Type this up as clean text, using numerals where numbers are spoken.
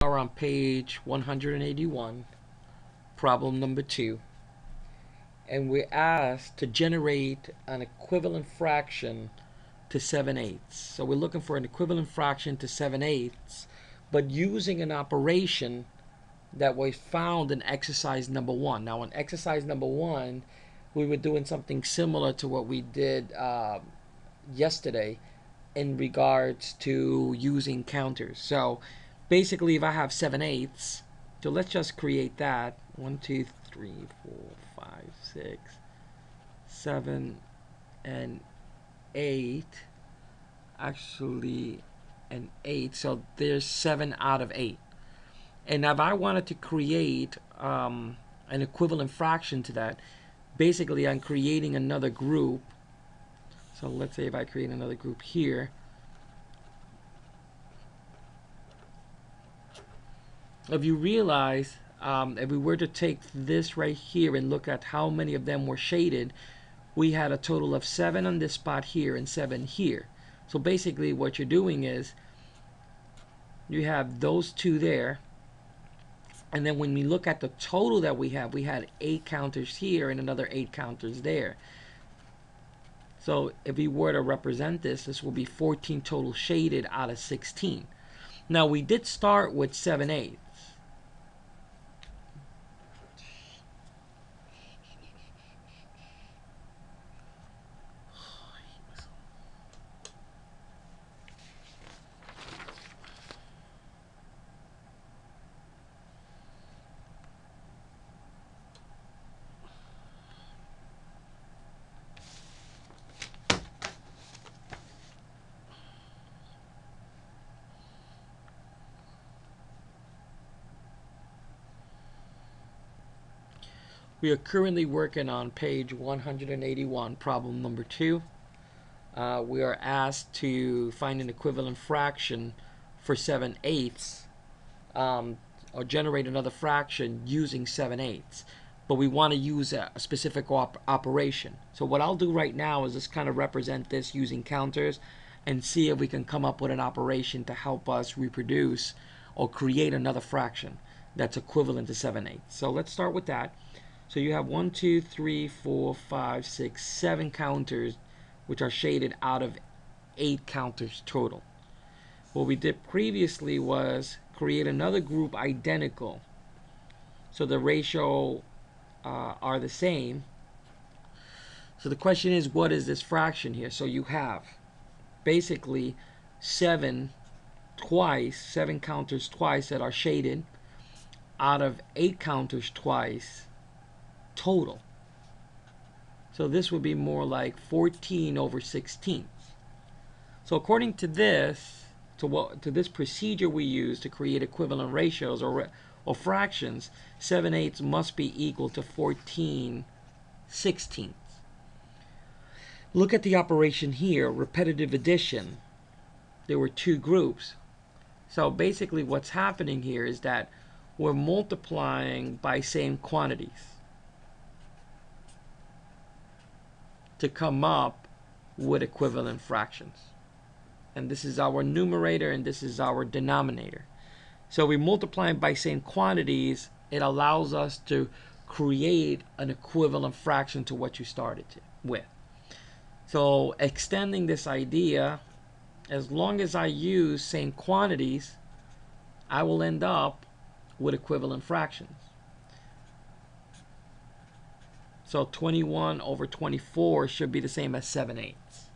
Are on page 181, problem number 2, and we're asked to generate an equivalent fraction to 7/8. So we're looking for an equivalent fraction to 7/8, but using an operation that was found in exercise number 1. Now in exercise number 1, we were doing something similar to what we did yesterday in regards to using counters. So basically, if I have 7/8, so let's just create that. 1, 2, 3, 4, 5, 6, 7, and 8. Actually, an 8. So there's 7 out of 8. And if I wanted to create an equivalent fraction to that, basically I'm creating another group. So let's say if I create another group here, if you realize, if we were to take this right here and look at how many of them were shaded, we had a total of 7 on this spot here and 7 here. So basically what you're doing is you have those 2 there, and then when we look at the total that we had 8 counters here and another 8 counters there. So if we were to represent this, this will be 14 total shaded out of 16. Now we did start with 7/8. We are currently working on page 181, problem number 2. We are asked to find an equivalent fraction for 7/8, or generate another fraction using 7/8. But we want to use a specific operation. So what I'll do right now is just kind of represent this using counters and see if we can come up with an operation to help us reproduce or create another fraction that's equivalent to 7/8. So let's start with that. So you have 1, 2, 3, 4, 5, 6, 7 counters, which are shaded out of 8 counters total. What we did previously was create another group identical, so the ratio are the same. So the question is, what is this fraction here? So you have basically 7 counters twice that are shaded out of 8 counters twice total. So this would be more like 14 over 16. So according to this, to this procedure we use to create equivalent ratios or fractions, 7/8 must be equal to 14/16. Look at the operation here, repetitive addition. There were 2 groups. So basically what's happening here is that we're multiplying by same quantities to come up with equivalent fractions. And this is our numerator and this is our denominator. So we multiply by same quantities. It allows us to create an equivalent fraction to what you started with. So extending this idea, as long as I use same quantities, I will end up with equivalent fractions. So 21 over 24 should be the same as 7/8.